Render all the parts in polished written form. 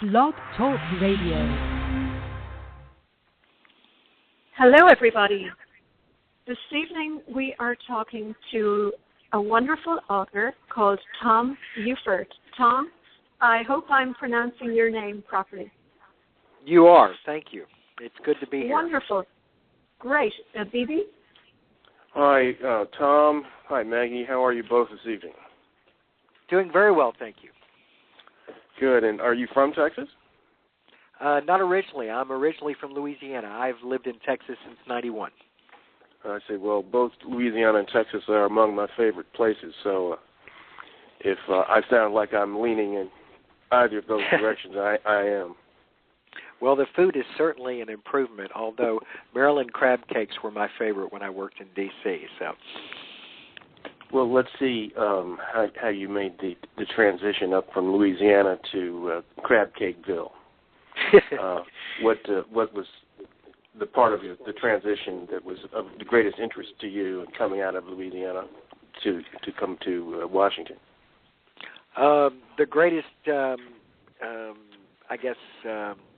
Blog Talk Radio. Hello, everybody. This evening we are talking to a wonderful author called Tom Ufert. Tom, I hope I'm pronouncing your name properly. You are. Thank you. It's good to be here. Wonderful. Great. Bibi? Hi, Tom. Hi, Maggie. How are you both this evening? Doing very well, thank you. Good. And are you from Texas? Not originally. I'm originally from Louisiana. I've lived in Texas since '91. I say, well, both Louisiana and Texas are among my favorite places, so if I sound like I'm leaning in either of those directions, I am. Well, the food is certainly an improvement, although Maryland crab cakes were my favorite when I worked in D.C., so... Well, let's see how you made the transition up from Louisiana to Crab Cakeville. What was the part of the transition that was of the greatest interest to you in coming out of Louisiana to come to Washington? The greatest,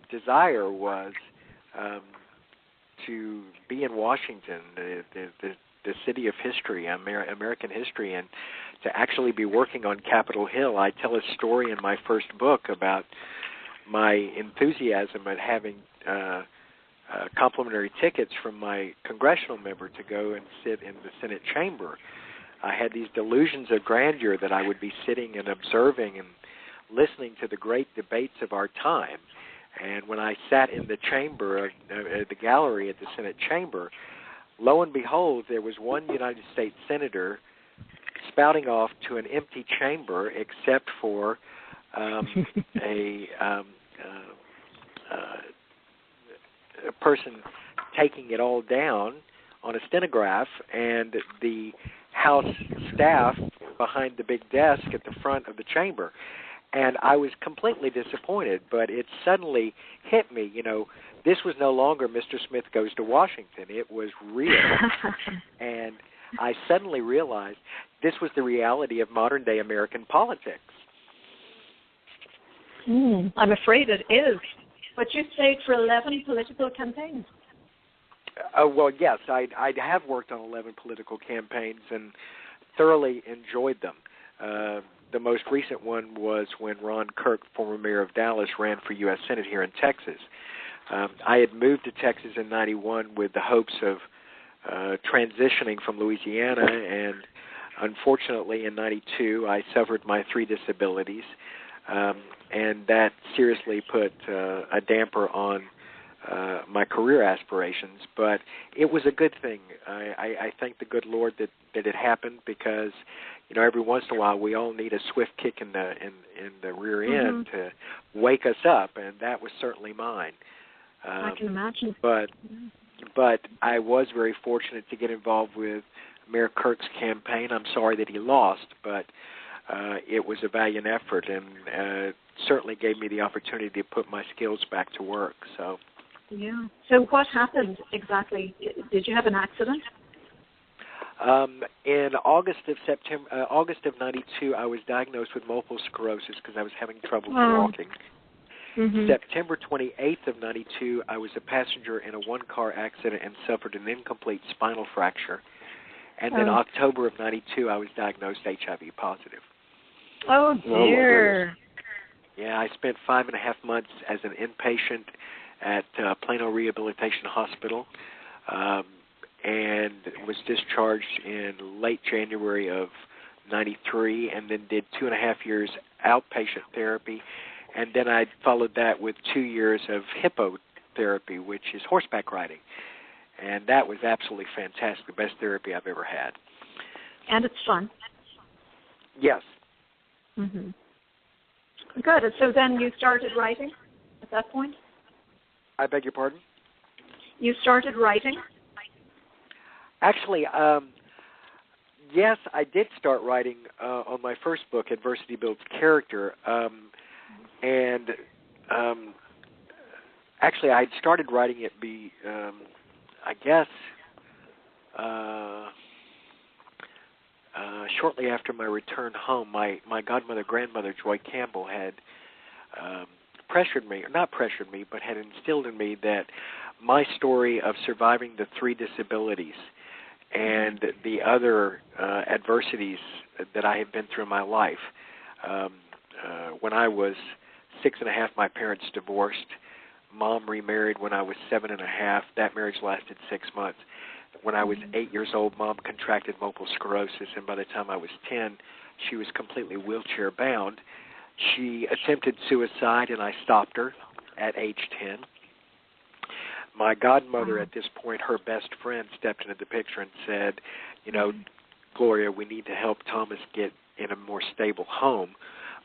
desire was to be in Washington, the city of history, American history, and to actually be working on Capitol Hill. I tell a story in my first book about my enthusiasm at having complimentary tickets from my congressional member to go and sit in the Senate chamber. I had these delusions of grandeur that I would be sitting and observing and listening to the great debates of our time. And when I sat in the chamber, the gallery at the Senate chamber, lo and behold, there was one United States senator spouting off to an empty chamber except for a person taking it all down on a stenograph, and the House staff behind the big desk at the front of the chamber. And I was completely disappointed, but it suddenly hit me, this was no longer Mr. Smith Goes to Washington. It was real. And I suddenly realized this was the reality of modern-day American politics. I'm afraid it is. But you stayed for 11 political campaigns. Well, yes, I have worked on 11 political campaigns and thoroughly enjoyed them. The most recent one was when Ron Kirk, former mayor of Dallas, ran for U.S. Senate here in Texas. I had moved to Texas in '91 with the hopes of transitioning from Louisiana, and unfortunately in '92 I suffered my 3 disabilities, and that seriously put a damper on my career aspirations. But it was a good thing. I thank the good Lord that it happened, because every once in a while we all need a swift kick in the rear end to wake us up, and that was certainly mine. I can imagine. But I was very fortunate to get involved with Mayor Kirk's campaign. I'm sorry that he lost, but it was a valiant effort, and certainly gave me the opportunity to put my skills back to work. So. Yeah. So what happened exactly? Did you have an accident? In August of '92, I was diagnosed with multiple sclerosis because I was having trouble walking. September 28th of '92, I was a passenger in a one-car accident and suffered an incomplete spinal fracture. And then October of '92, I was diagnosed HIV positive. Oh, dear. Yeah, I spent 5.5 months as an inpatient at Plano Rehabilitation Hospital, and was discharged in late January of '93, and then did 2.5 years outpatient therapy, and then I followed that with 2 years of hippotherapy, which is horseback riding, and that was absolutely fantastic, the best therapy I've ever had. And it's fun. Yes. Good. So then you started writing at that point? I beg your pardon? You started writing? Actually, yes, I did start writing on my first book, Adversity Builds Character, and actually I had started writing it shortly after my return home. My grandmother, Joy Campbell, had but had instilled in me that my story of surviving the 3 disabilities and the other adversities that I have been through in my life. When I was 6.5, my parents divorced. Mom remarried when I was 7.5. That marriage lasted 6 months. When I was 8 years old, Mom contracted multiple sclerosis, and by the time I was 10, she was completely wheelchair-bound. She attempted suicide, and I stopped her at age 10. My godmother at this point, her best friend, stepped into the picture and said, you know, Gloria, we need to help Thomas get in a more stable home.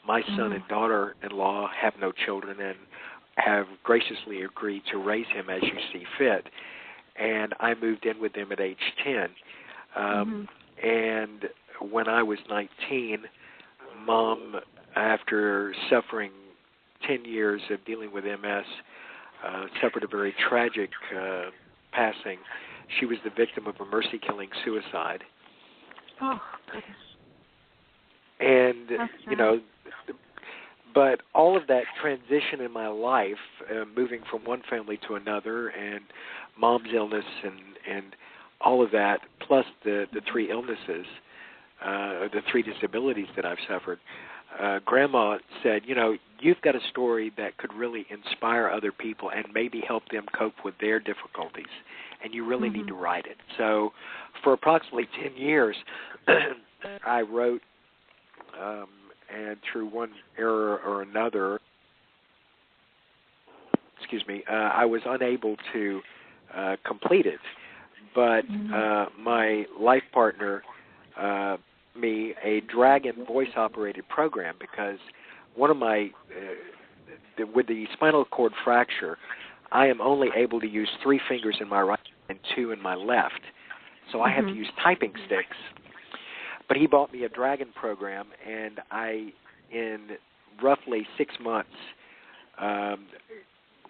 My son and daughter-in-law have no children and have graciously agreed to raise him as you see fit. And I moved in with them at age 10. And when I was 19, Mom, after suffering 10 years of dealing with MS, suffered a very tragic passing. She was the victim of a mercy-killing suicide. Oh, goodness. And, you know, but all of that transition in my life, moving from one family to another, and Mom's illness and all of that, plus the 3 illnesses, the 3 disabilities that I've suffered, Grandma said, you know, you've got a story that could really inspire other people and maybe help them cope with their difficulties, and you really need to write it. So for approximately 10 years, I wrote, and through one error or another, I was unable to complete it. But my life partner, me, a Dragon voice-operated program, because one of my, with the spinal cord fracture, I am only able to use 3 fingers in my right and 2 in my left. So I have to use typing sticks. But he bought me a Dragon program, and I, in roughly 6 months,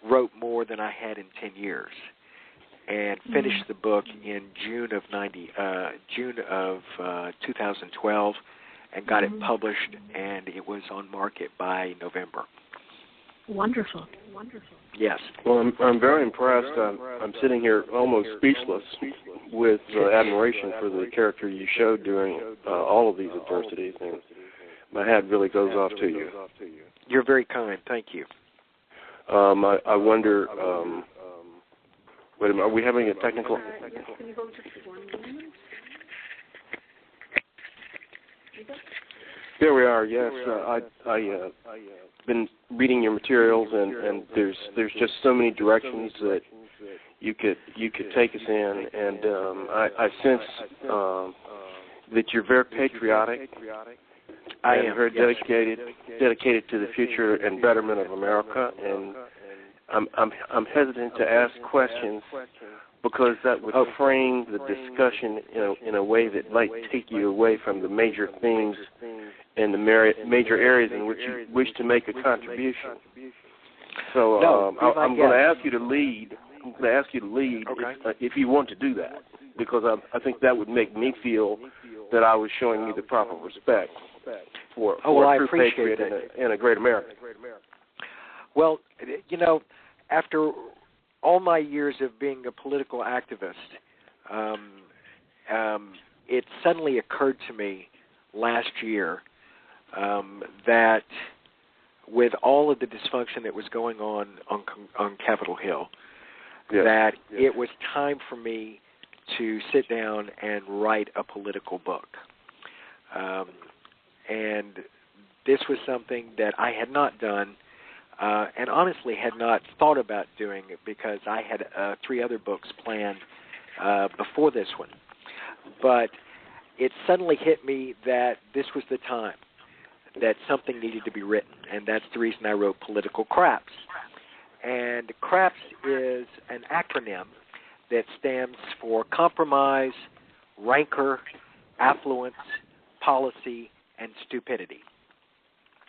wrote more than I had in 10 years, and finished the book in June of 2012, and got it published, and it was on market by November. Wonderful, wonderful. Yes. Well, I'm very impressed. I'm sitting here almost speechless with admiration for the character you showed during all of these adversities, and my hat really goes off to you. You're very kind. Thank you. I wonder, wait a minute, are we having a technical? There we are. Yes, I been reading your materials, and there's just so many directions that you could take us in, and I sense that you're very patriotic. I am very dedicated to the future and betterment of America, and I'm hesitant to ask questions because that would frame the discussion in a way that might take you away from the major themes and the major areas in which you wish to make a contribution. So I'm going to ask you to lead. If you want to do that, because I think that would make me feel that I was showing you the proper respect for a true patriot and a great American. Well, you know, after all my years of being a political activist, it suddenly occurred to me last year that with all of the dysfunction that was going on Capitol Hill, that it was time for me to sit down and write a political book. And this was something that I had not done and honestly had not thought about doing it because I had 3 other books planned before this one. But it suddenly hit me that this was the time that something needed to be written, and that's the reason I wrote Political C.R.A.P.S. And C.R.A.P.S is an acronym that stands for Compromise, Rancor, Affluence, Policy, and Stupidity.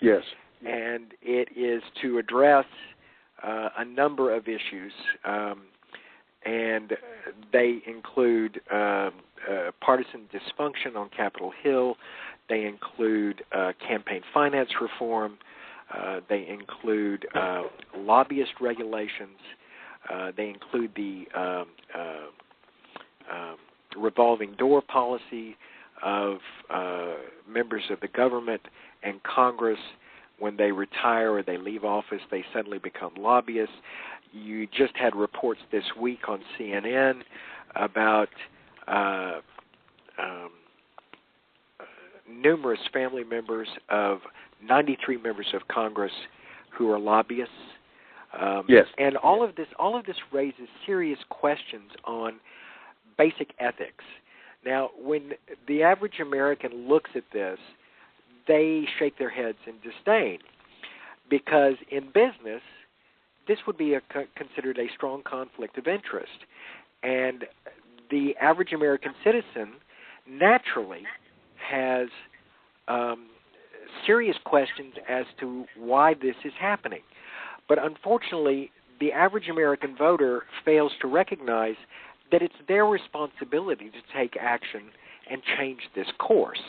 Yes. And it is to address a number of issues, and they include partisan dysfunction on Capitol Hill. They include campaign finance reform. They include lobbyist regulations. They include the revolving door policy of members of the government and Congress. When they retire or they leave office, they suddenly become lobbyists. You just had reports this week on CNN about numerous family members of 93 members of Congress who are lobbyists. Yes. And all of this raises serious questions on basic ethics. Now, when the average American looks at this, they shake their heads in disdain, because in business, this would be considered a strong conflict of interest. And the average American citizen naturally has serious questions as to why this is happening. But unfortunately, the average American voter fails to recognize that it's their responsibility to take action and change this course.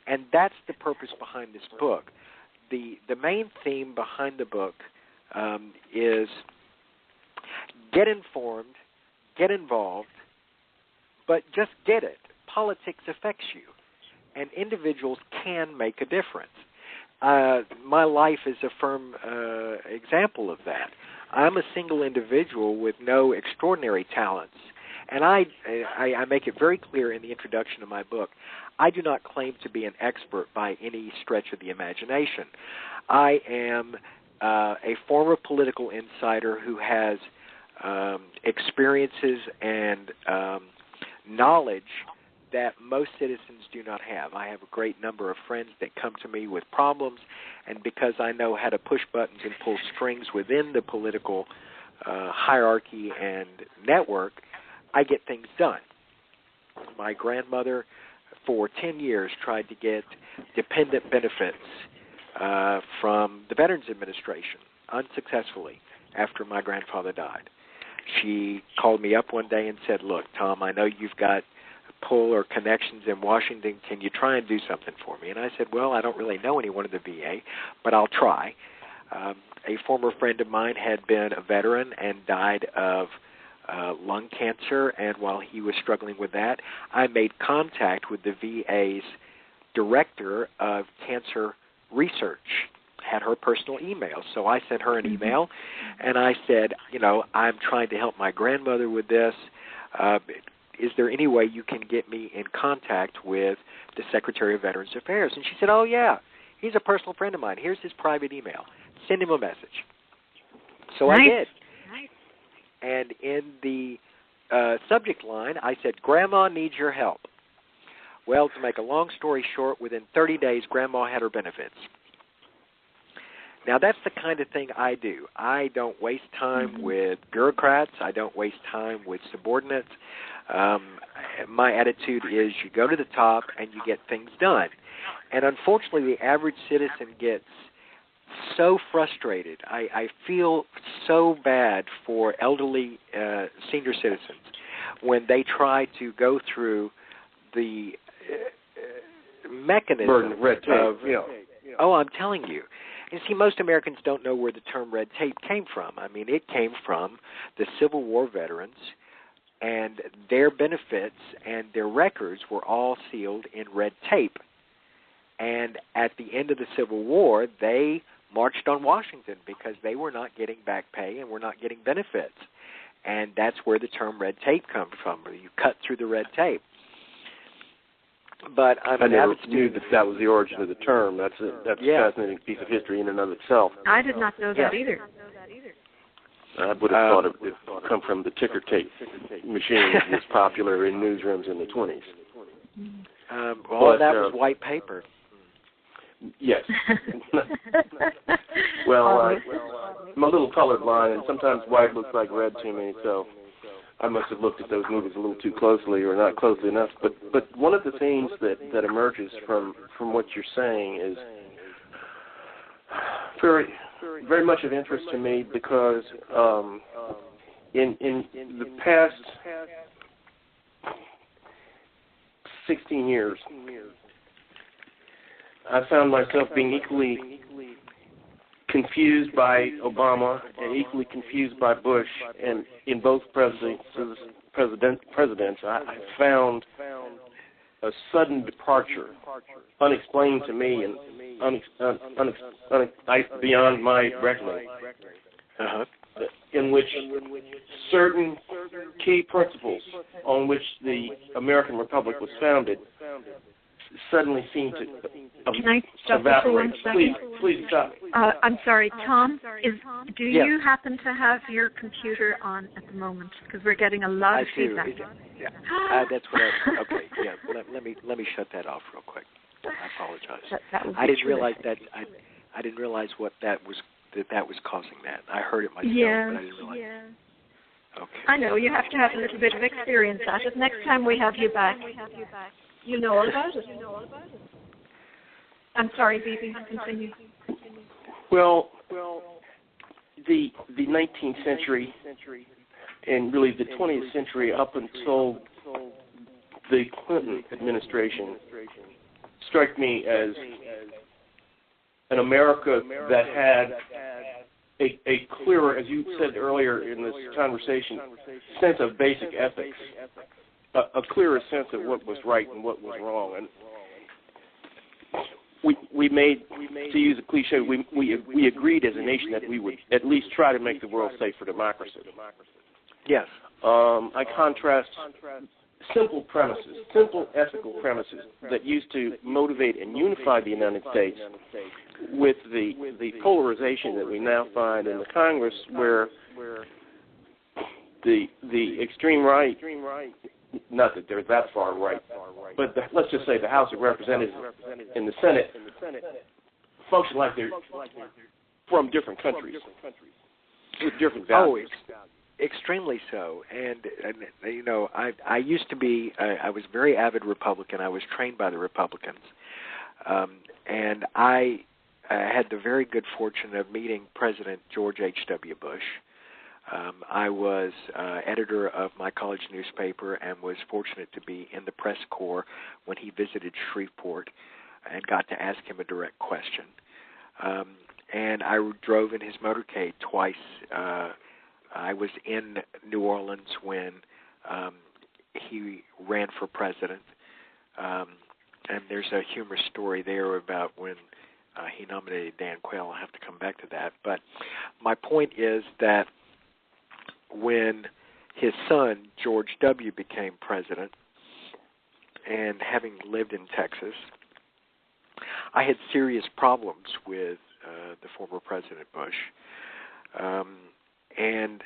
And that's the purpose behind this book. The main theme behind the book is get informed, get involved, but just get it. Politics affects you, and individuals can make a difference. My life is a firm example of that. I'm a single individual with no extraordinary talents, and I make it very clear in the introduction of my book, I do not claim to be an expert by any stretch of the imagination. I am a former political insider who has experiences and knowledge that most citizens do not have. I have a great number of friends that come to me with problems, and because I know how to push buttons and pull strings within the political hierarchy and network, I get things done. My grandmother, for 10 years, tried to get dependent benefits from the Veterans Administration, unsuccessfully, after my grandfather died. She called me up one day and said, "Look, Tom, I know you've got pull or connections in Washington. Can you try and do something for me?" And I said, "Well, I don't really know anyone at the VA, but I'll try." A former friend of mine had been a veteran and died of lung cancer, and while he was struggling with that, I made contact with the VA's director of cancer research, had her personal email. So I sent her an email, and I said, I'm trying to help my grandmother with this. Is there any way you can get me in contact with the Secretary of Veterans Affairs? And she said, "Oh, yeah, he's a personal friend of mine. Here's his private email. Send him a message." So nice. I did. Nice. And in the subject line, I said, "Grandma needs your help." Well, to make a long story short, within 30 days, Grandma had her benefits. Now, that's the kind of thing I do. I don't waste time with bureaucrats. I don't waste time with subordinates. My attitude is you go to the top and you get things done. And unfortunately, the average citizen gets so frustrated. I feel so bad for elderly senior citizens when they try to go through the mechanism red tape. Oh, I'm telling you. You see, most Americans don't know where the term red tape came from. I mean, it came from the Civil War veterans, and their benefits and their records were all sealed in red tape. And at the end of the Civil War, they marched on Washington because they were not getting back pay and were not getting benefits. And that's where the term red tape comes from. You cut through the red tape. But I never knew that was the origin of the term. That's a fascinating piece of history in and of itself. I did not know that either. I would have thought it would come from the ticker tape machine that was popular in newsrooms in the 20s. That was white paper. Yes. Well, I'm a little colorblind, and sometimes white looks like red to me, so I must have looked at those movies a little too closely or not closely enough. But one of the themes that emerges from what you're saying is very much of interest to me because in the past 16 years, I found myself being equally confused by Obama and equally confused by Bush, and in both presidents, I found a sudden departure, unexplained to me and beyond my reckoning, in which certain key principles on which the American Republic was founded suddenly seem to Can I stop evaporate. For 1 second? Please stop. I'm sorry, Tom. Do you happen to have your computer on at the moment? Because we're getting a lot of feedback. That's what. Okay. Yeah. Let me shut that off real quick. I apologize. I didn't realize that. I didn't realize what that was. That was causing that. I heard it myself, but I didn't realize. Yeah. Okay. I know. You have to have a little bit of experience at it. Next time we have you back, you know all about it. I'm sorry, Bibi. Continue. Well, the 19th century and really the 20th century up until the Clinton administration struck me as an America that had a clearer, as you said earlier in this conversation, sense of basic ethics, a clearer sense of what was right and what was wrong. And we made, to use a cliche, we agreed as a nation that we would at least try to make the world safe for democracy. Yes. I contrast simple premises, simple ethical premises that used to motivate and unify the United States with the polarization that we now find in the Congress, where the extreme right, not that they're that far right, but let's just say the House of Representatives and the Senate function like they're from different countries with different values. Extremely so, and you know, I used to be, I was a very avid Republican. I was trained by the Republicans, and I had the very good fortune of meeting President George H.W. Bush. I was editor of my college newspaper and was fortunate to be in the press corps when he visited Shreveport and got to ask him a direct question. And I drove in his motorcade twice. I was in New Orleans when he ran for president, and there's a humorous story there about when he nominated Dan Quayle. I'll have to come back to that. But my point is that when his son, George W., became president, and having lived in Texas, I had serious problems with the former President Bush. And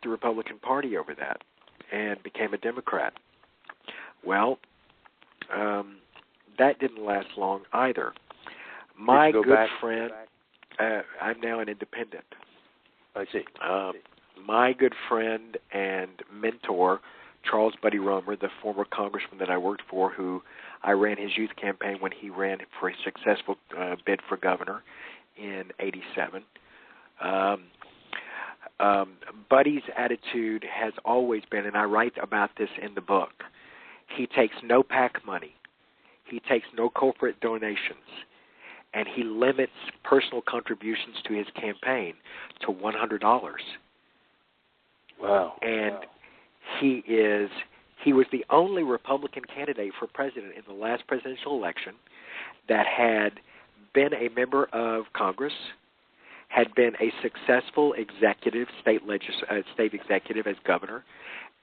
the Republican Party over that, and became a Democrat. Well, that didn't last long either. My good friend, I'm now an independent. I see. My good friend and mentor, Charles Buddy Romer, the former congressman that I worked for, who I ran his youth campaign when he ran for a successful bid for governor in '87. Buddy's attitude has always been, and I write about this in the book, he takes no PAC money, he takes no corporate donations, and he limits personal contributions to his campaign to $100. Wow. And he was the only Republican candidate for president in the last presidential election that had been a member of Congress, had been a successful executive, state executive as governor,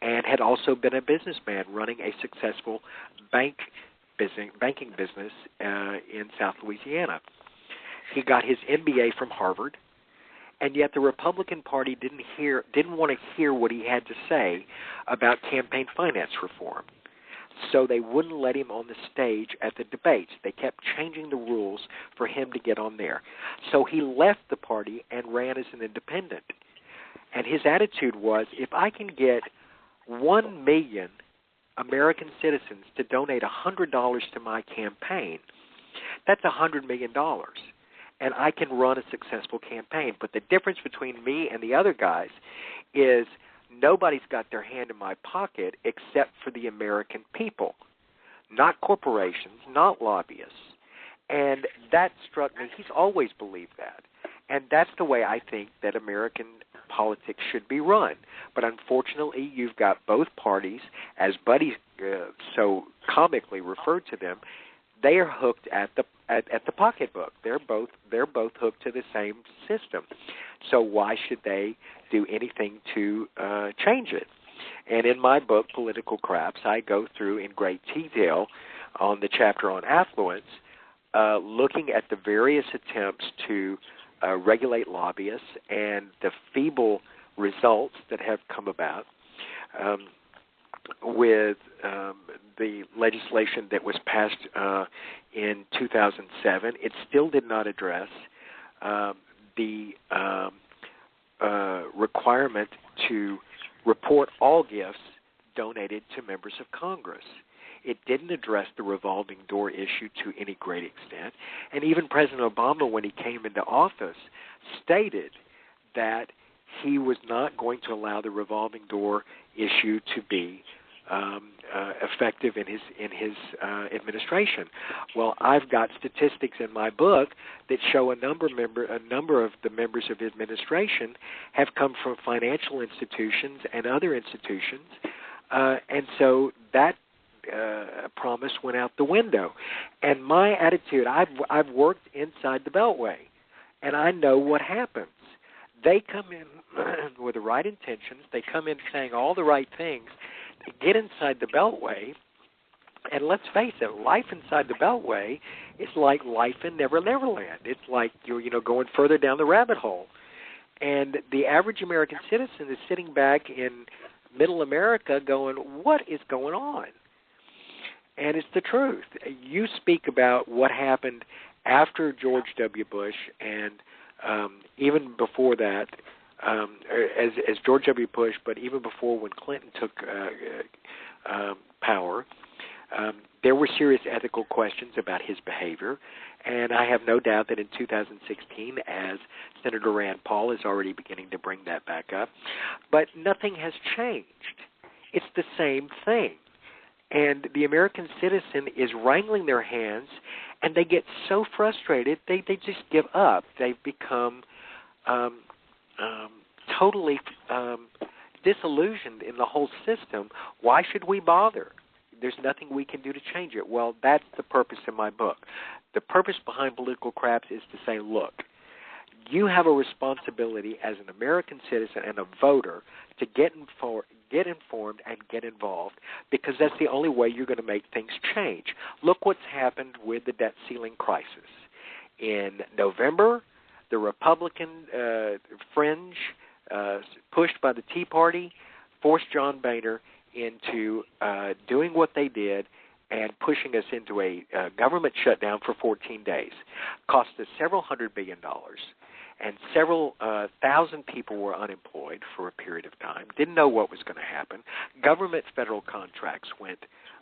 and had also been a businessman running a successful banking business in South Louisiana. He got his MBA from Harvard, and yet the Republican Party didn't want to hear what he had to say about campaign finance reform. So they wouldn't let him on the stage at the debates. They kept changing the rules for him to get on there. So he left the party and ran as an independent. And his attitude was, if I can get 1 million American citizens to donate $100 to my campaign, that's $100 million. And I can run a successful campaign. But the difference between me and the other guys is nobody's got their hand in my pocket except for the American people, not corporations, not lobbyists. And that struck me. He's always believed that. And that's the way I think that American politics should be run. But unfortunately, you've got both parties, as Buddy so comically referred to them. They are hooked at the pocketbook. They're both hooked to the same system. So why should they do anything to change it? And in my book, Political C.R.A.P.S, I go through in great detail on the chapter on affluence, looking at the various attempts to regulate lobbyists and the feeble results that have come about with the legislation that was passed in 2007. It still did not address the requirement to report all gifts donated to members of Congress. It didn't address the revolving door issue to any great extent. And even President Obama, when he came into office, stated that he was not going to allow the revolving door issue to be effective in his administration. Well, I've got statistics in my book that show a number of the members of his administration have come from financial institutions and other institutions, and so that promise went out the window. And my attitude, I've worked inside the Beltway, and I know what happens. They come in with the right intentions. They come in saying all the right things. They get inside the Beltway, and let's face it, life inside the Beltway is like life in Never Never Land. It's like you're going further down the rabbit hole. And the average American citizen is sitting back in middle America going, what is going on? And it's the truth. You speak about what happened after George W. Bush and even before that, as George W. Bush, but even before when Clinton took power, there were serious ethical questions about his behavior. And I have no doubt that in 2016, as Senator Rand Paul is already beginning to bring that back up, but nothing has changed. It's the same thing. And the American citizen is wrangling their hands, and they get so frustrated, they just give up. They've become totally disillusioned in the whole system. Why should we bother? There's nothing we can do to change it. Well, that's the purpose of my book. The purpose behind Political C.R.A.P.S is to say, look, you have a responsibility as an American citizen and a voter to get informed and get involved, because that's the only way you're going to make things change. Look what's happened with the debt ceiling crisis. In November, the Republican fringe, pushed by the Tea Party, forced John Boehner into doing what they did and pushing us into a government shutdown for 14 days. Cost us several $100 billion. And several thousand people were unemployed for a period of time, didn't know what was going to happen. Government federal contracts went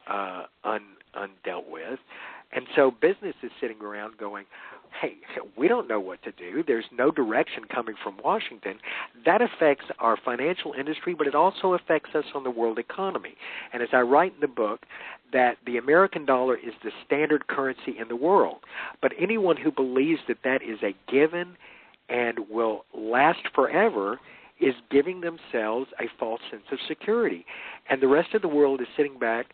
undealt with. And so business is sitting around going, hey, we don't know what to do. There's no direction coming from Washington. That affects our financial industry, but it also affects us on the world economy. And as I write in the book, that the American dollar is the standard currency in the world. But anyone who believes that that is a given and will last forever is giving themselves a false sense of security. And the rest of the world is sitting back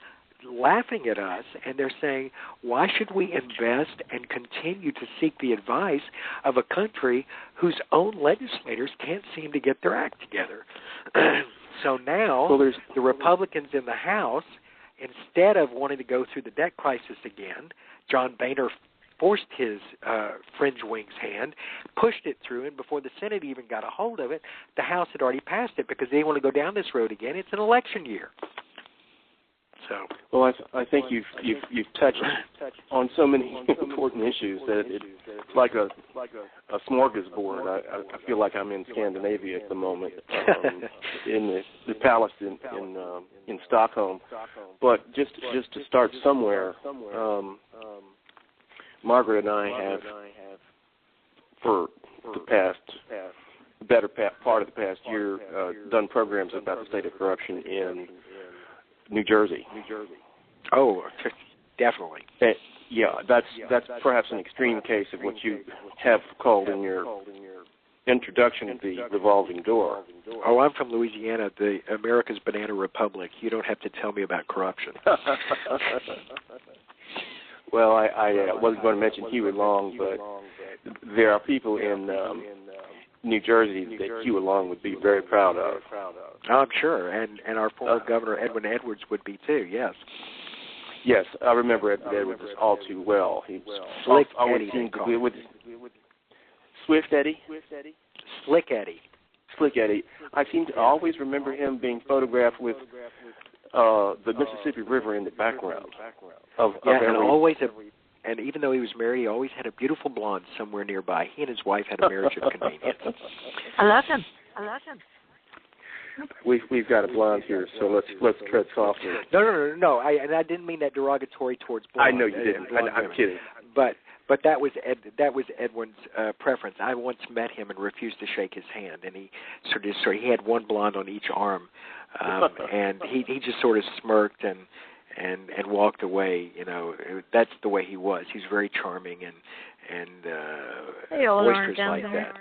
laughing at us, and they're saying, why should we invest and continue to seek the advice of a country whose own legislators can't seem to get their act together? So now the Republicans in the House, instead of wanting to go through the debt crisis again, John Boehner forced his fringe wing's hand, pushed it through, and before the Senate even got a hold of it, the House had already passed it because they didn't want to go down this road again. It's an election year. So, well, I think you've touched on so many important issues that it's like a smorgasbord. I feel like I'm in Scandinavia at the moment, in the palace in Stockholm. But just to start somewhere, Margaret and I have, for the better part of the past year, done programs about the state of corruption in New Jersey. Oh, definitely. Yeah, that's perhaps an extreme case of what you have called in your introduction of the revolving door. Oh, I'm from Louisiana, the America's Banana Republic. You don't have to tell me about corruption. Well, I wasn't going to mention Huey Long, but there are people in New Jersey that Huey Long would be very proud of. Oh, I'm sure, and our former governor, Edwin Edwards, would be too, yes. Yes, I remember Edwin Edwards all too well. He was Slick Eddie. Swift Eddie? Slick Eddie. Slick Eddie. I seem to always remember him being photographed with the Mississippi River in the background. And even though he was married, he always had a beautiful blonde somewhere nearby. He and his wife had a marriage of convenience. I love him. We've got a blonde here, so let's tread softly. No. I didn't mean that derogatory towards blonde. I know you didn't. I'm kidding. But that was Edwin's preference. I once met him and refused to shake his hand, and he he had one blonde on each arm, and he just sort of smirked and walked away. You know, that's the way he was. He's very charming and boisterous like that.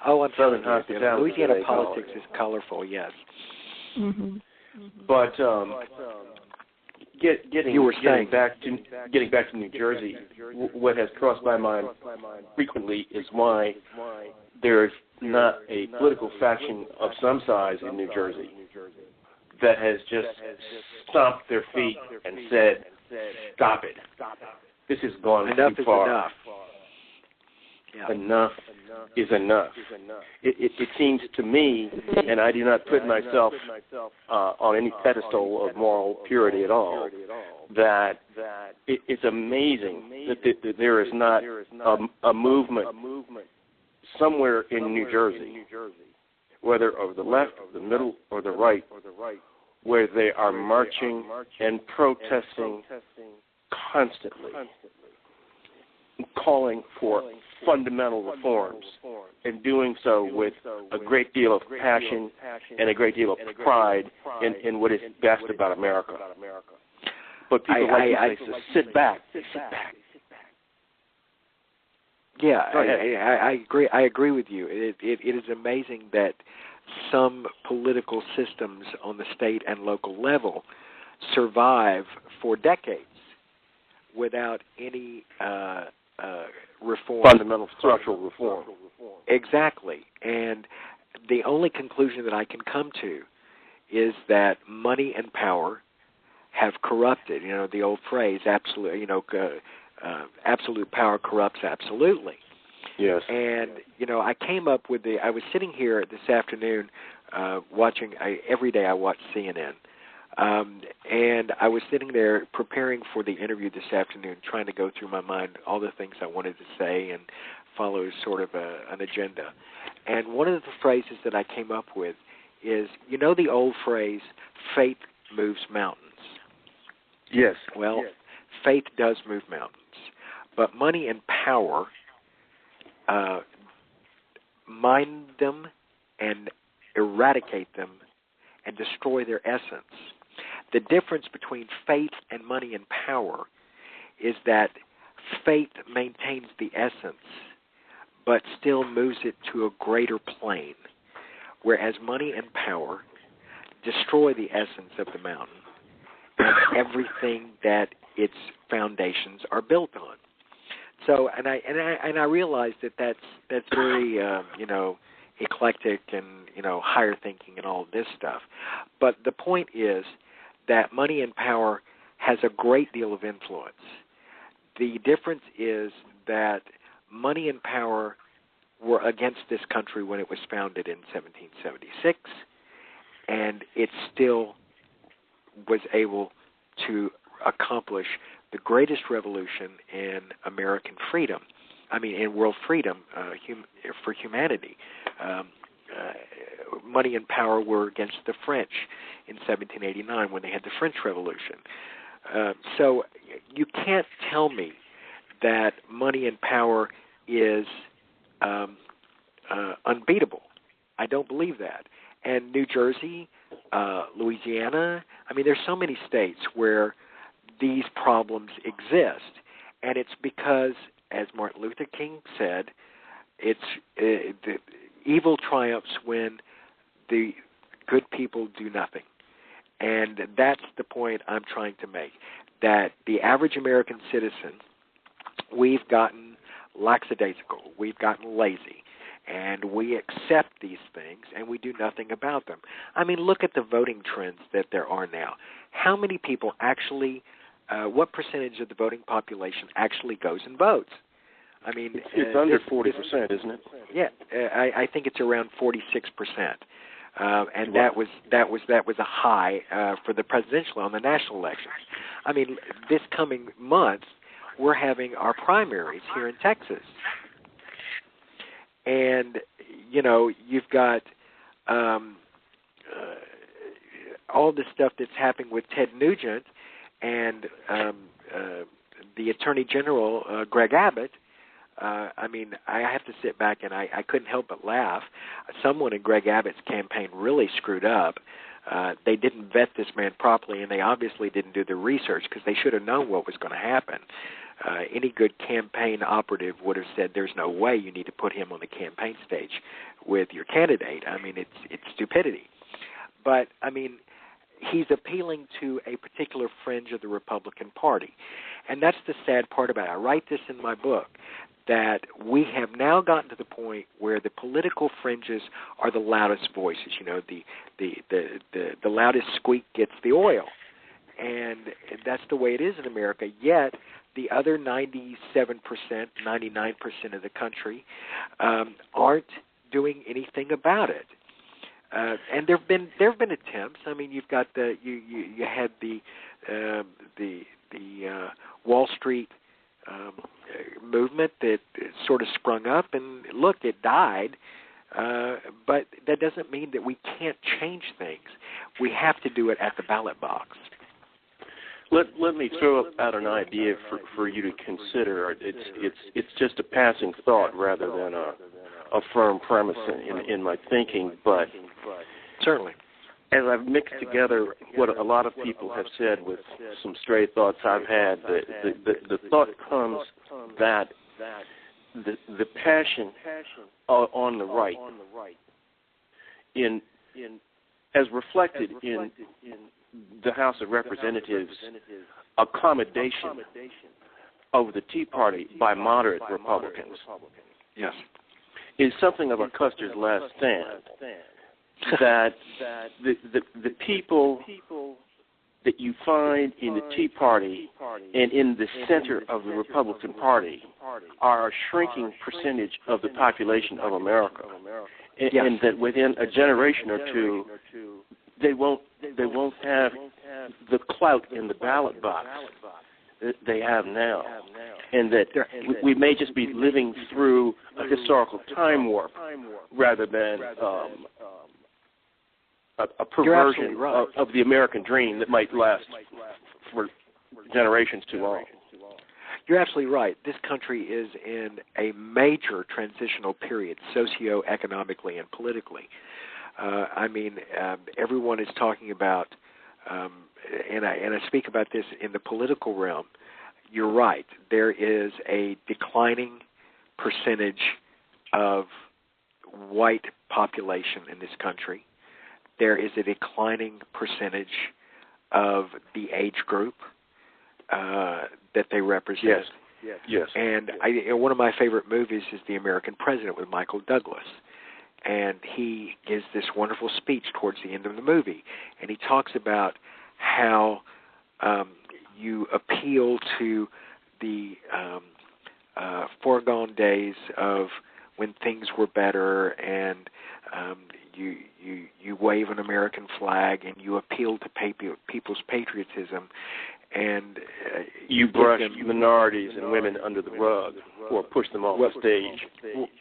Oh, I'm Southern sorry. hospitality. Louisiana politics is colorful, yes. Mm-hmm. But getting back to New Jersey, what has crossed my mind frequently is why there's not a political faction of some size in New Jersey that has just stomped their feet and said, "Stop it! This has gone too far. Enough. Yeah. Enough is enough." It seems to me, and I do not put myself on any pedestal of moral purity at all, that it's amazing that there is not a movement somewhere in New Jersey, whether of the left, the middle, or the right, where they are marching and protesting constantly, calling for fundamental reforms, and doing so with a great deal of passion and a great deal of pride in what is best about America. But people like to say, sit back. Yeah, I agree. I agree with you. It is amazing that some political systems on the state and local level survive for decades without any reform. Fundamental structural reform. Exactly. And the only conclusion that I can come to is that money and power have corrupted. You know, the old phrase, absolute power corrupts absolutely. Yes. And, I came up with I was sitting here this afternoon watching, every day I watch CNN. And I was sitting there preparing for the interview this afternoon, trying to go through my mind all the things I wanted to say and follow sort of an agenda. And one of the phrases that I came up with is, the old phrase, faith moves mountains. Yes. Well, faith does move mountains. But money and power mine them and eradicate them and destroy their essence. The difference between faith and money and power is that faith maintains the essence but still moves it to a greater plane, whereas money and power destroy the essence of the mountain and everything that its foundations are built on. So, and I realize that that's very eclectic and higher thinking and all of this stuff. But the point is that money and power has a great deal of influence. The difference is that money and power were against this country when it was founded in 1776, and it still was able to accomplish the greatest revolution in American freedom. In world freedom for humanity. Money and power were against the French in 1789 when they had the French Revolution. So you can't tell me that money and power is unbeatable. I don't believe that. And New Jersey, Louisiana, there's so many states where these problems exist. And it's because, as Martin Luther King said, the evil triumphs when the good people do nothing. And that's the point I'm trying to make, that the average American citizen, we've gotten lackadaisical, we've gotten lazy, and we accept these things and we do nothing about them. I mean, look at the voting trends that there are now. How many people actually, what percentage of the voting population actually goes and votes? I mean, it's under 40%, isn't it? Yeah, I think it's around 46%, and that was a high for the presidential on the national elections. I mean, this coming month we're having our primaries here in Texas, and you know you've got all the stuff that's happening with Ted Nugent and the Attorney General Greg Abbott. I mean, I have to sit back and I couldn't help but laugh. Someone in Greg Abbott's campaign really screwed up. They didn't vet this man properly, and they obviously didn't do the research because they should have known what was going to happen. Any good campaign operative would have said, there's no way you need to put him on the campaign stage with your candidate. I mean, it's stupidity. But, I mean, he's appealing to a particular fringe of the Republican Party. And that's the sad part about it. I write this in my book, that we have now gotten to the point where the political fringes are the loudest voices. You know, the loudest squeak gets the oil. And that's the way it is in America. Yet the other 97%, 99% of the country aren't doing anything about it. And there've been attempts. I mean, you've got you had the Wall Street movement that sort of sprung up, and look, it died. But that doesn't mean that we can't change things. We have to do it at the ballot box. Let me throw out an idea for you to consider. It's just a passing thought rather than a firm premise in my thinking, but certainly, as I've mixed together what a lot of people have said with some stray thoughts I've had, the thought comes that the passion on the right, as reflected in the House of Representatives' accommodation of the Tea Party by moderate Republicans, yes, is something of a Custer's last stand. That the people that you find in the Tea Party and in the center of the Republican Party are a shrinking percentage of the population of America, and that within a generation or two, they won't have the clout in the ballot box that they have now, and that we may just be living through a historical time warp rather than a perversion of the American dream that might last for generations too long. You're absolutely right. This country is in a major transitional period, socioeconomically and politically. I mean, everyone is talking about, and I speak about this in the political realm. You're right. There is a declining percentage of white population in this country. There is a declining percentage of the age group that they represent. Yes. And one of my favorite movies is The American President with Michael Douglas. And he gives this wonderful speech towards the end of the movie. And he talks about how you appeal to the foregone days of when things were better, and you wave an American flag and you appeal to people's patriotism, and you brush minorities and women under the rug or push them off the stage.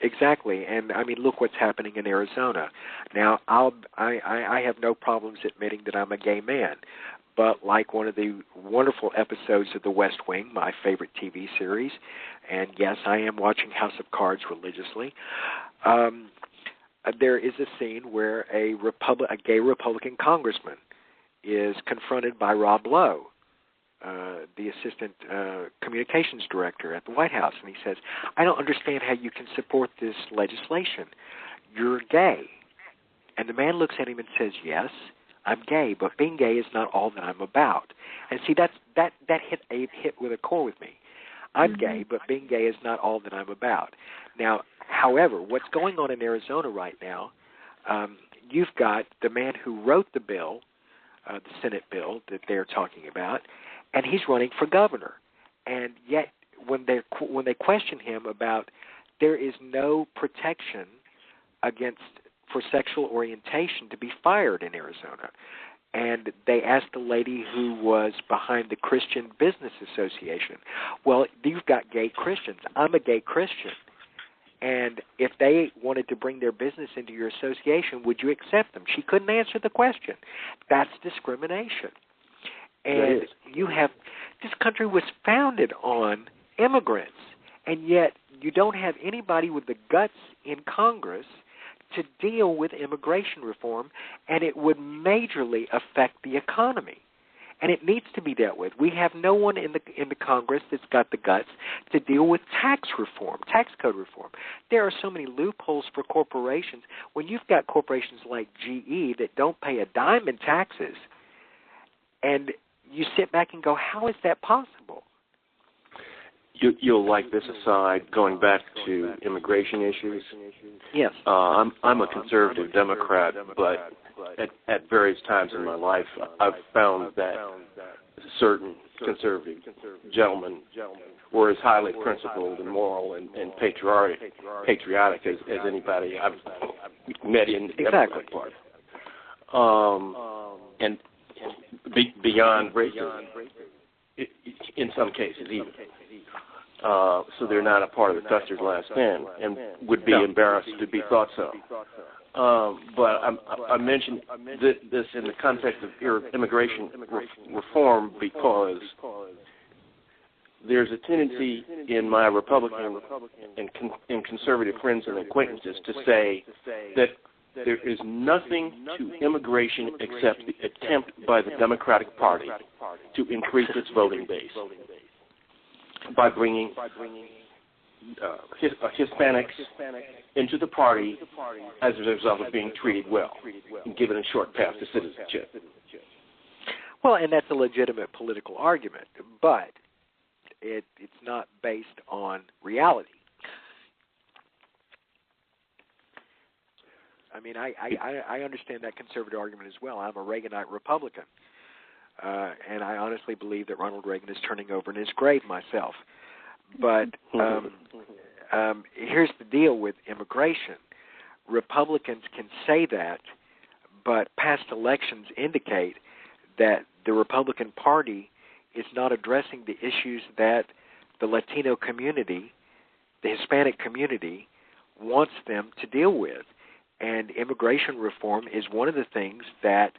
Exactly, and I mean, look what's happening in Arizona. Now, I have no problems admitting that I'm a gay man, but like one of the wonderful episodes of The West Wing, my favorite TV series, and yes, I am watching House of Cards religiously, there is a scene where a gay Republican congressman is confronted by Rob Lowe, the assistant communications director at the White House, and he says, I don't understand how you can support this legislation. You're gay. And the man looks at him and says, yes, I'm gay, but being gay is not all that I'm about. And see, that hit with a core with me. I'm gay, but being gay is not all that I'm about. Now, however, what's going on in Arizona right now, you've got the man who wrote the bill, the Senate bill that they're talking about, and he's running for governor. And yet, when they question him about there is no protection for sexual orientation to be fired in Arizona. And they asked the lady who was behind the Christian Business Association, well, you've got gay Christians. I'm a gay Christian. And if they wanted to bring their business into your association, would you accept them? She couldn't answer the question. That's discrimination. And this country was founded on immigrants, and yet you don't have anybody with the guts in Congress to deal with immigration reform, and it would majorly affect the economy. And it needs to be dealt with. We have no one in the Congress that's got the guts to deal with tax reform, tax code reform. There are so many loopholes for corporations. When you've got corporations like GE that don't pay a dime in taxes, and you sit back and go, how is that possible? You'll like this aside, going back to immigration issues. Yes. I'm a conservative Democrat, but at various times in my life, I've found that certain conservative gentlemen were as highly principled and moral and patriotic as anybody I've met in the Democratic Party. And beyond racism, in some cases even. So they're not a part of the Custer's last stand and would be embarrassed to be thought so. But I mentioned this in the context of immigration reform because there's a tendency in my Republican and conservative friends and acquaintances to say that there is nothing to immigration except the attempt by the Democratic Party to increase its voting base by bringing Hispanics into the party as a result of being treated well and given a short path to citizenship. Well, and that's a legitimate political argument, but it's not based on reality. I mean, I understand that conservative argument as well. I'm a Reaganite Republican. And I honestly believe that Ronald Reagan is turning over in his grave myself. But here's the deal with immigration. Republicans can say that, but past elections indicate that the Republican Party is not addressing the issues that the Latino community, the Hispanic community, wants them to deal with. And immigration reform is one of the things that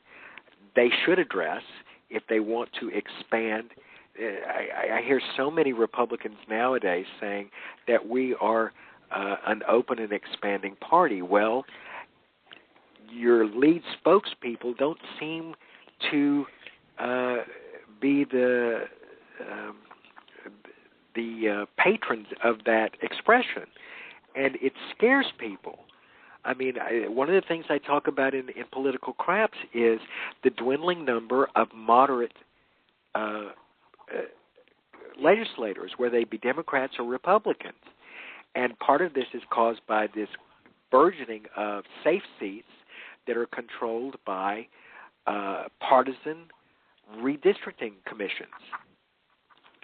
they should address if they want to expand. I hear so many Republicans nowadays saying that we are an open and expanding party. Well, your lead spokespeople don't seem to be the patrons of that expression, and it scares people. I mean, one of the things I talk about in Political C.R.A.P.S is the dwindling number of moderate legislators, whether they be Democrats or Republicans. And part of this is caused by this burgeoning of safe seats that are controlled by partisan redistricting commissions.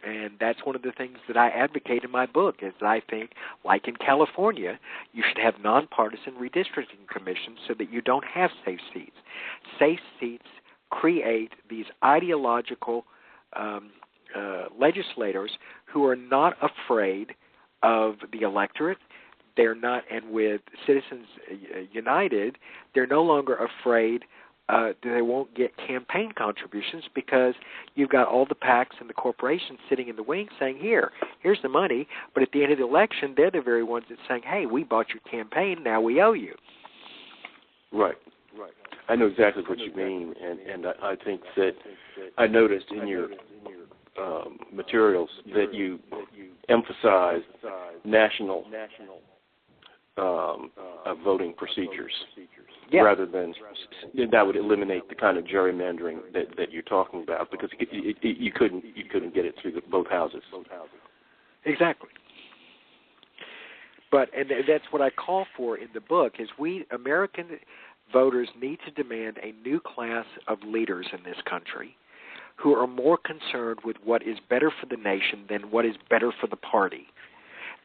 And that's one of the things that I advocate in my book is I think, like in California, you should have nonpartisan redistricting commissions so that you don't have safe seats. Safe seats create these ideological legislators who are not afraid of the electorate. They're not, and with Citizens United, they're no longer afraid they won't get campaign contributions because you've got all the PACs and the corporations sitting in the wings saying, here's the money, but at the end of the election, they're the very ones that saying, hey, we bought your campaign, now we owe you. Right. I know exactly what you mean, and I think that I noticed in your materials that you emphasize national voting procedures, rather than that would eliminate the kind of gerrymandering that you're talking about, because you couldn't get it through both houses. Exactly. And that's what I call for in the book, is we American voters need to demand a new class of leaders in this country who are more concerned with what is better for the nation than what is better for the party.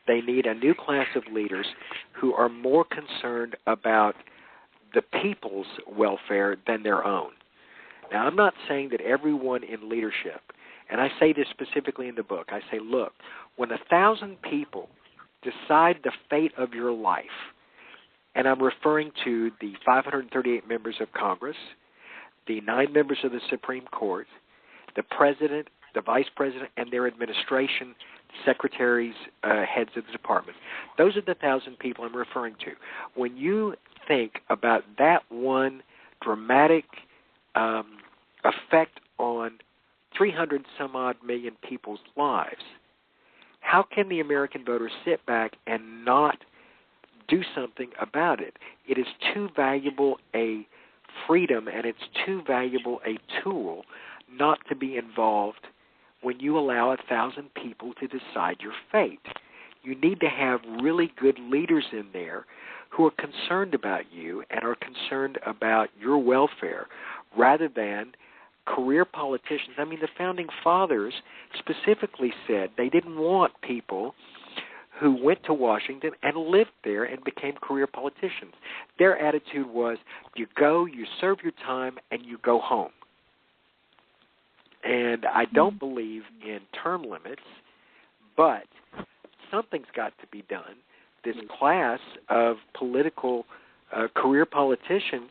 They need a new class of leaders who are more concerned about the people's welfare than their own. Now, I'm not saying that everyone in leadership, and I say this specifically in the book, I say, look, when 1,000 people decide the fate of your life, and I'm referring to the 538 members of Congress, the 9 members of the Supreme Court, the president, the vice president, and their administration, secretaries, heads of the department. Those are the 1,000 people I'm referring to. When you think about that one dramatic effect on 300 some odd million people's lives, how can the American voter sit back and not do something about it? It is too valuable a freedom, and it's too valuable a tool not to be involved when you allow 1,000 people to decide your fate. You need to have really good leaders in there who are concerned about you and are concerned about your welfare, rather than career politicians. I mean, the Founding Fathers specifically said they didn't want people who went to Washington and lived there and became career politicians. Their attitude was, you go, you serve your time, and you go home. And I don't believe in term limits, but something's got to be done. This class of political career politicians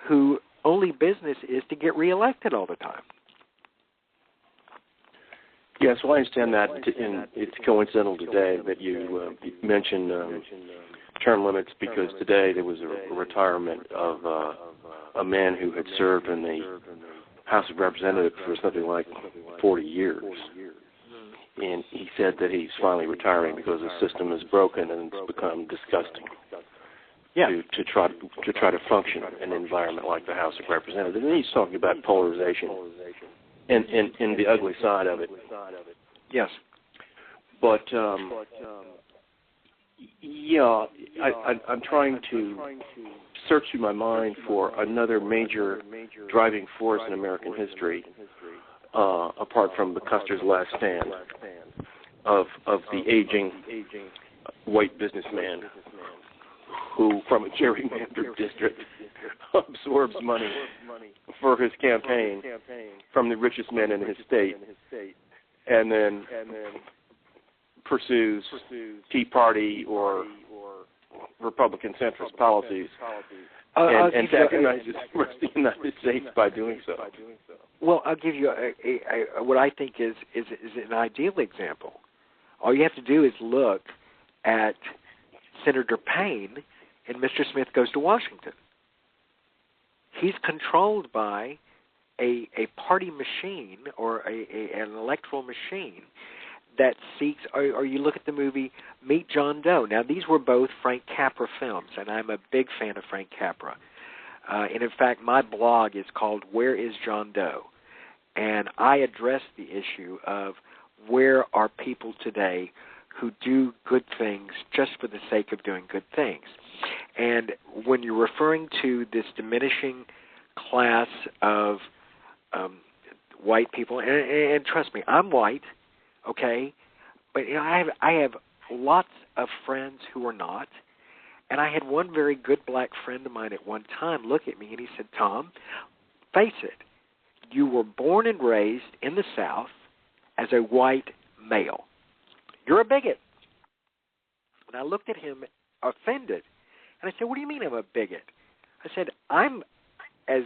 who only business is to get reelected all the time. Yes, well, I understand that, and it's coincidental today that you mentioned term limits, because today there was a retirement of a man who had served in the House of Representatives for something like 40 years. And he said that he's finally retiring because the system is broken and it's become disgusting to try to function in an environment like the House of Representatives. And he's talking about polarization and the ugly side of it. Yes. But I'm trying to search through my mind for another major driving force in American history, apart from the Custer's last stand, of the aging white businessman who, from a gerrymandered district, absorbs money for his campaign from the richest men in his state, and then pursues Tea Party or Republican centrist policies, and antagonizes the United States by doing so. Well, I'll give you what I think is an ideal example. All you have to do is look at Senator Payne in Mr. Smith Goes to Washington. He's controlled by a party machine or an electoral machine that seeks, or you look at the movie Meet John Doe. Now, these were both Frank Capra films, and I'm a big fan of Frank Capra. And in fact, my blog is called Where is John Doe? And I address the issue of where are people today who do good things just for the sake of doing good things. And when you're referring to this diminishing class of white people, and trust me, I'm white, okay, but you know, I have lots of friends who are not, and I had one very good black friend of mine at one time look at me and he said, Tom, face it, you were born and raised in the South as a white male. You're a bigot. And I looked at him offended, and I said, what do you mean I'm a bigot? I said, I'm as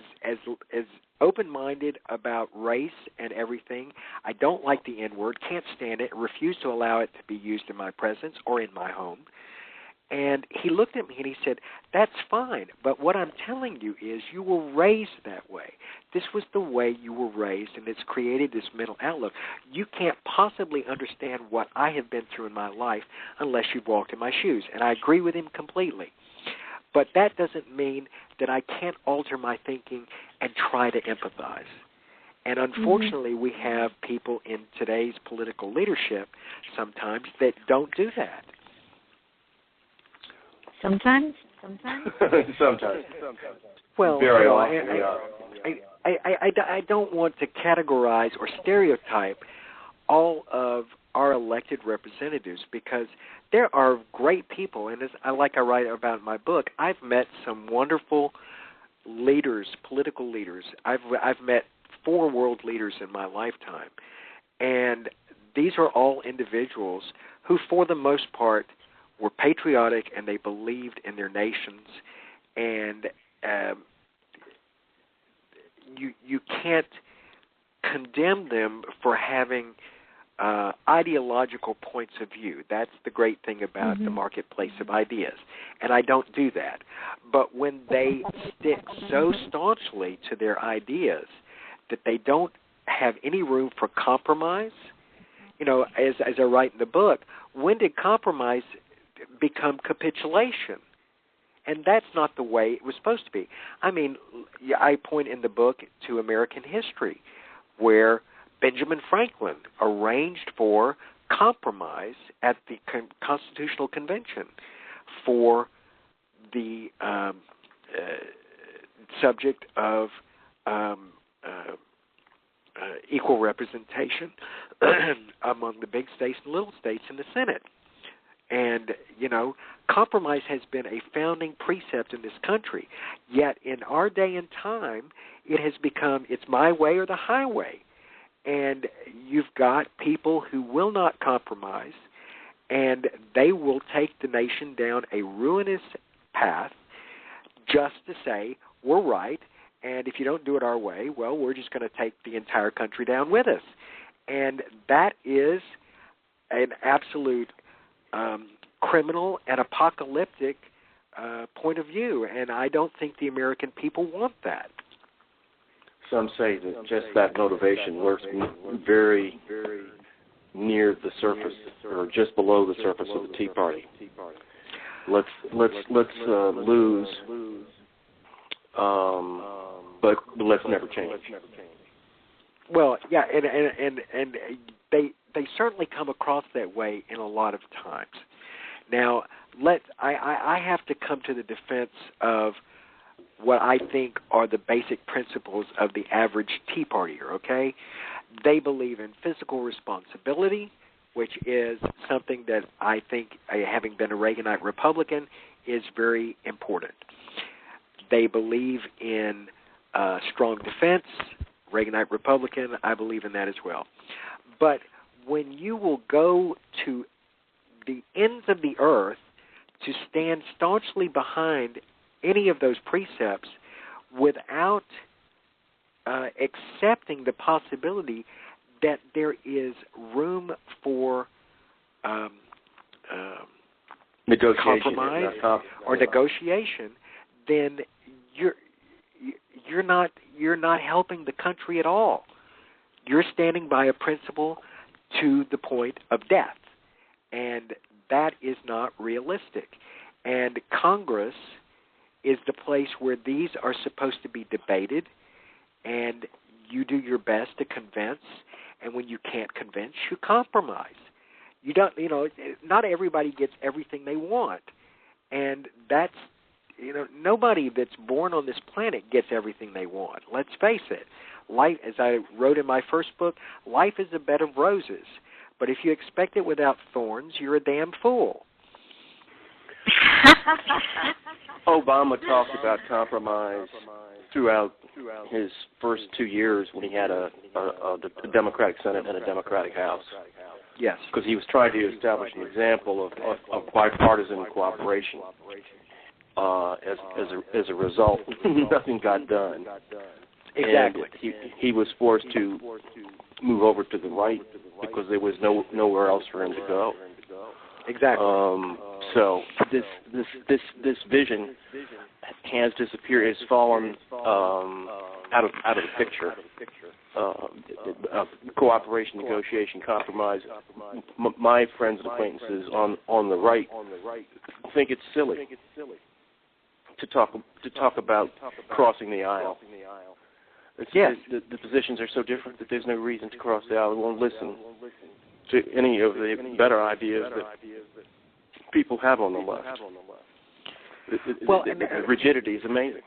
open-minded about race and everything. I don't like the N-word, can't stand it, refuse to allow it to be used in my presence or in my home. And he looked at me and he said, that's fine, but what I'm telling you is you were raised that way. This was the way you were raised, and it's created this mental outlook. You can't possibly understand what I have been through in my life unless you've walked in my shoes. And I agree with him completely. But that doesn't mean that I can't alter my thinking and try to empathize. And unfortunately, we have people in today's political leadership sometimes that don't do that. Sometimes. Sometimes. Well, very often. I don't want to categorize or stereotype all of our elected representatives, because there are great people, and as I write about in my book, I've met some wonderful leaders, political leaders. I've met 4 world leaders in my lifetime, and these are all individuals who, for the most part, were patriotic and they believed in their nations, and you can't condemn them for having ideological points of view. That's the great thing about the marketplace of ideas, and I don't do that. But when they stick so staunchly to their ideas that they don't have any room for compromise, as I write in the book, when did compromise become capitulation? And that's not the way it was supposed to be. I mean, I point in the book to American history, where Benjamin Franklin arranged for compromise at the Constitutional Convention for the subject of equal representation among the big states and little states in the Senate. And, compromise has been a founding precept in this country. Yet in our day and time, it has become, it's my way or the highway. And you've got people who will not compromise, and they will take the nation down a ruinous path just to say, we're right, and if you don't do it our way, well, we're just going to take the entire country down with us. And that is an absolute criminal and apocalyptic point of view, and I don't think the American people want that. Some say that just that motivation lurks very near the surface, or just below the surface of the Tea Party. Let's lose, but let's never change. Well, yeah, and they certainly come across that way in a lot of times. Now, I have to come to the defense of what I think are the basic principles of the average Tea Partier, okay? They believe in fiscal responsibility, which is something that I think, having been a Reaganite Republican, is very important. They believe in strong defense. Reaganite Republican, I believe in that as well. But when you will go to the ends of the earth to stand staunchly behind any of those precepts without accepting the possibility that there is room for compromise or negotiation, then you're not helping the country at all. You're standing by a principle to the point of death, and that is not realistic. And Congress is the place where these are supposed to be debated, and you do your best to convince, and when you can't convince, you compromise. You don't, not everybody gets everything they want, and that's, nobody that's born on this planet gets everything they want. Let's face it. Life, as I wrote in my first book, life is a bed of roses, but if you expect it without thorns, you're a damn fool. Obama talked about compromise throughout his first 2 years when he had a Democratic Senate and a Democratic House. Yes. Because he was trying to establish an example of bipartisan cooperation. As a result, nothing got done. Exactly. And he was forced to move over to the right because there was nowhere else for him to go. Exactly. So this vision has disappeared. It's fallen out of the picture. Cooperation, negotiation, compromise. My friends and acquaintances on the right think it's silly to talk about crossing the aisle. Yes. The positions are so different that there's no reason to cross the aisle. We won't listen to any of the better ideas that people have on the left. The rigidity is amazing.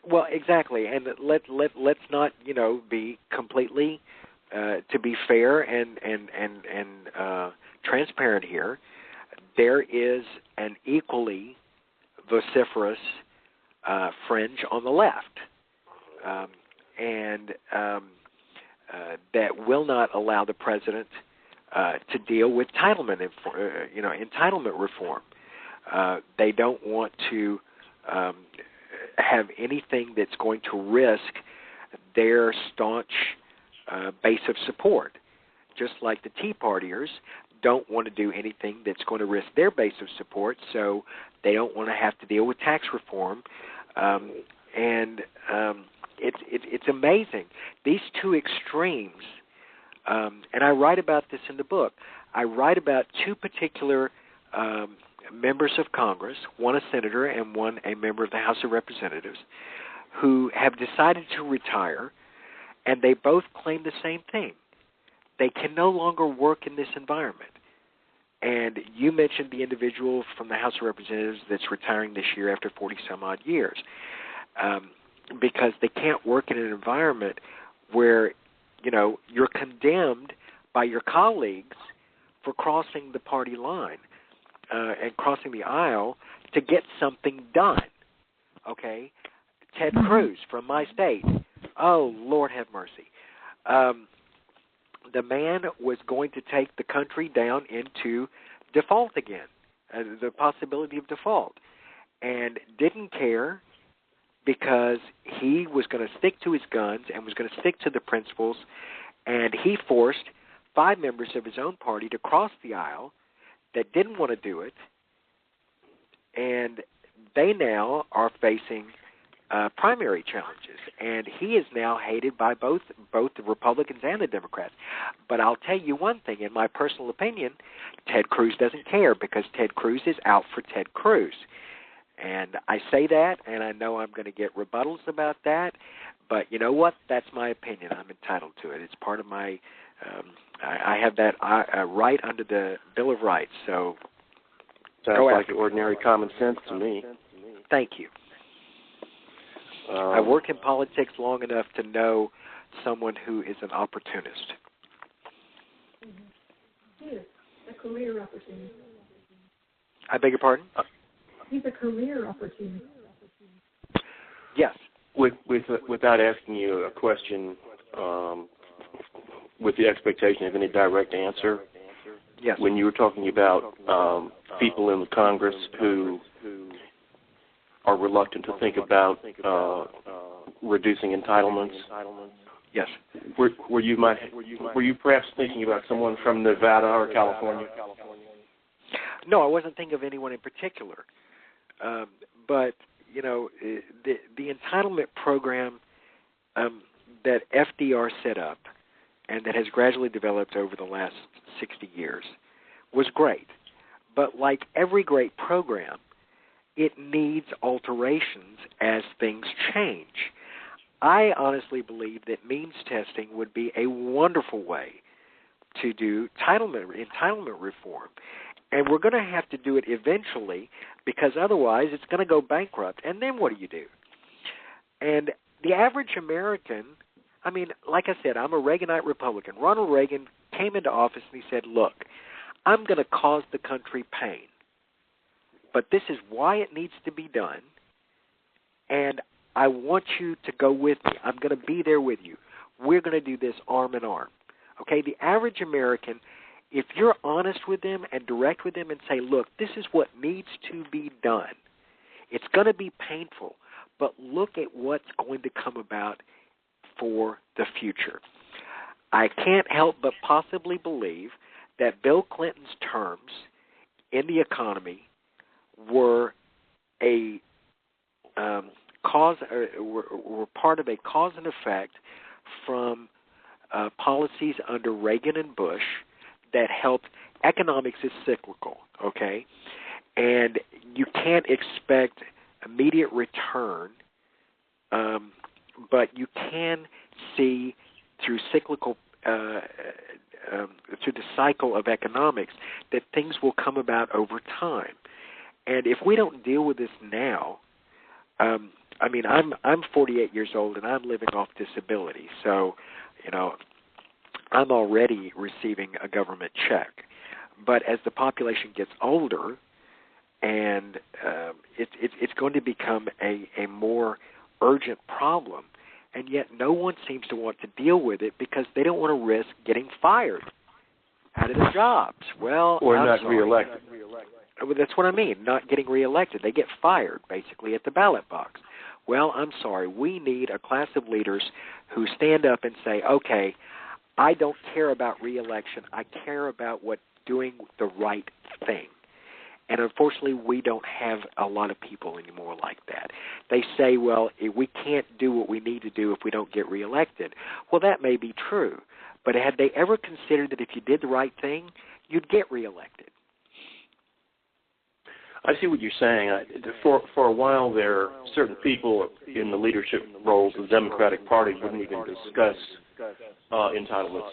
Well, exactly, and let's not be completely to be fair and transparent here. There is an equally vociferous fringe on the left, and that will not allow the president to deal with entitlement reform. They don't want to have anything that's going to risk their staunch base of support, just like the Tea Partiers don't want to do anything that's going to risk their base of support, so they don't want to have to deal with tax reform. It's amazing. These two extremes, and I write about this in the book, I write about two particular members of Congress, one a senator and one a member of the House of Representatives, who have decided to retire, and they both claim the same thing. They can no longer work in this environment. And you mentioned the individual from the House of Representatives that's retiring this year after 40-some-odd years, because they can't work in an environment where, you're condemned by your colleagues for crossing the party line and crossing the aisle to get something done, okay? Ted Cruz from my state, oh, Lord have mercy. The man was going to take the country down into default again, the possibility of default, and didn't care because he was going to stick to his guns and was going to stick to the principles, and he forced 5 members of his own party to cross the aisle that didn't want to do it, and they now are facing primary challenges, and he is now hated by both the Republicans and the Democrats. But I'll tell you one thing, in my personal opinion, Ted Cruz doesn't care, because Ted Cruz is out for Ted Cruz. And I say that, and I know I'm going to get rebuttals about that, but you know what? That's my opinion. I'm entitled to it. It's part of my, I have that right under the Bill of Rights. So sounds like ordinary common sense to me. Thank you. I work in politics long enough to know someone who is an opportunist. He is a career opportunist. I beg your pardon? He's a career opportunist. Yes. Without asking you a question with the expectation of any direct answer, yes. When you were talking about people in the Congress who are reluctant to think about reducing entitlements. Yes. Were you perhaps thinking about someone from Nevada or California? No, I wasn't thinking of anyone in particular. But the entitlement program that FDR set up and that has gradually developed over the last 60 years was great. But like every great program, it needs alterations as things change. I honestly believe that means testing would be a wonderful way to do entitlement reform. And we're going to have to do it eventually, because otherwise it's going to go bankrupt. And then what do you do? And the average American, I mean, like I said, I'm a Reaganite Republican. Ronald Reagan came into office and he said, look, I'm going to cause the country pain, but this is why it needs to be done, and I want you to go with me. I'm going to be there with you. We're going to do this arm in arm. Okay, the average American, if you're honest with them and direct with them and say, look, this is what needs to be done, it's going to be painful, but look at what's going to come about for the future. I can't help but possibly believe that Bill Clinton's terms in the economy were a were part of a cause and effect from policies under Reagan and Bush that helped. Economics is cyclical, okay? And you can't expect immediate return, but you can see through cyclical, through the cycle of economics, that things will come about over time. And if we don't deal with this now, I mean, I'm 48 years old and I'm living off disability, so I'm already receiving a government check. But as the population gets older, and it's going to become a more urgent problem, and yet no one seems to want to deal with it because they don't want to risk getting fired out of their jobs. Well, or I'm not sorry. reelected. Well, that's what I mean, not getting reelected. They get fired, basically, at the ballot box. Well, I'm sorry. We need a class of leaders who stand up and say, okay, I don't care about reelection. I care about doing the right thing. And unfortunately, we don't have a lot of people anymore like that. They say, well, we can't do what we need to do if we don't get reelected. Well, that may be true. But had they ever considered that if you did the right thing, you'd get reelected? I see what you're saying. For a while there, certain people in the leadership roles of the Democratic Party wouldn't even discuss entitlements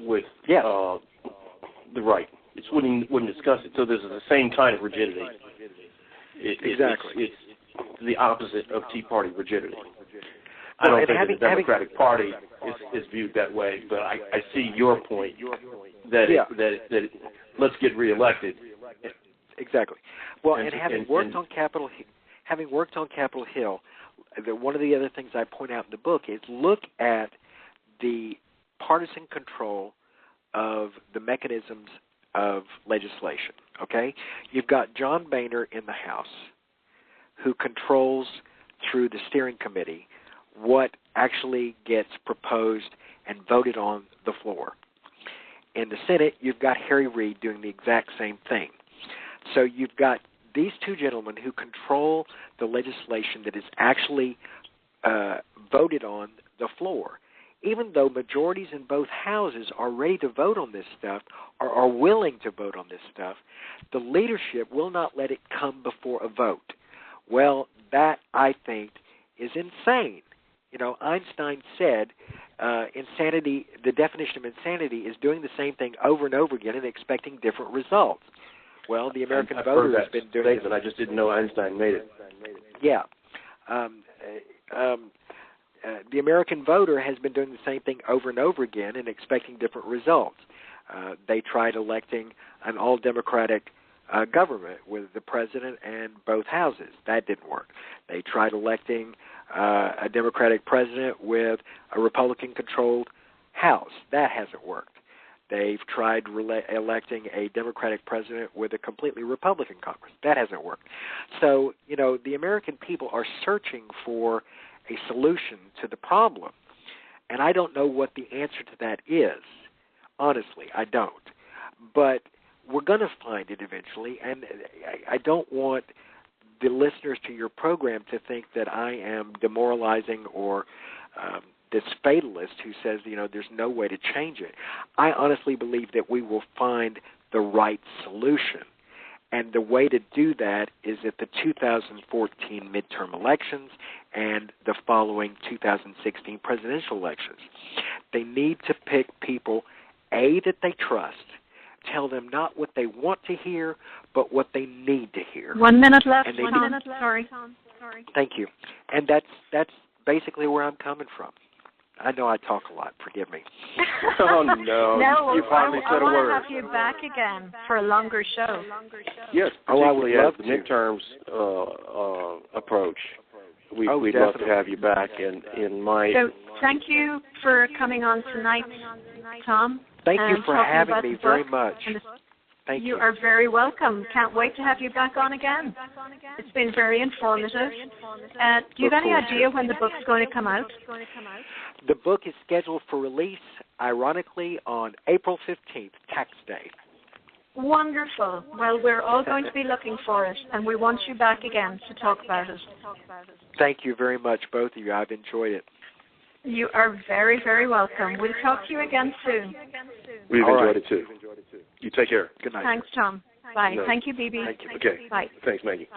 with the right. It wouldn't discuss it. So there's the same kind of rigidity. Exactly. It's the opposite of Tea Party rigidity. I don't think the Democratic Party is viewed that way, but I see your point that let's get reelected. Exactly. Well, and having worked on Capitol Hill, one of the other things I point out in the book is look at the partisan control of the mechanisms of legislation, okay? You've got John Boehner in the House who controls through the steering committee what actually gets proposed and voted on the floor. In the Senate, you've got Harry Reid doing the exact same thing. So you've got these two gentlemen who control the legislation that is actually voted on the floor. Even though majorities in both houses are ready to vote on this stuff or are willing to vote on this stuff, the leadership will not let it come before a vote. Well, that, I think, is insane. Einstein said insanity, the definition of insanity is doing the same thing over and over again and expecting different results. Well, the American voter has been doing it. I just didn't know Einstein made it. Yeah. The American voter has been doing the same thing over and over again and expecting different results. They tried electing an all-Democratic government with the president and both houses. That didn't work. They tried electing a Democratic president with a Republican-controlled House. That hasn't worked. They've tried electing a Democratic president with a completely Republican Congress. That hasn't worked. So, the American people are searching for a solution to the problem. And I don't know what the answer to that is. Honestly, I don't. But we're going to find it eventually, and I don't want the listeners to your program to think that I am demoralizing or this fatalist who says, there's no way to change it. I honestly believe that we will find the right solution. And the way to do that is at the 2014 midterm elections and the following 2016 presidential elections. They need to pick people, A, that they trust, tell them not what they want to hear, but what they need to hear. 1 minute left. Sorry. Thank you. And that's basically where I'm coming from. I know I talk a lot. Forgive me. Oh, no. No, you finally said a word. I want to have you back again for a longer show. Yes, particularly as the midterms approach. We'd love to have you back. So thank you for coming on tonight, Tom. Thank you for having me very much. Thank you. You are very welcome. Can't wait to have you back on again. It's been very informative. Do you have any idea when the book's going to come out? The book is scheduled for release, ironically, on April 15th, Tax Day. Wonderful. Well, we're all going to be looking for it, and we want you back again to talk about it. Thank you very much, both of you. I've enjoyed it. You are very, very welcome. We'll talk to you again soon. We've All enjoyed right. it too. You take care. Good night. Thanks, Tom. Bye. No. Thank you, BB. Okay. Bye. Thanks, Maggie.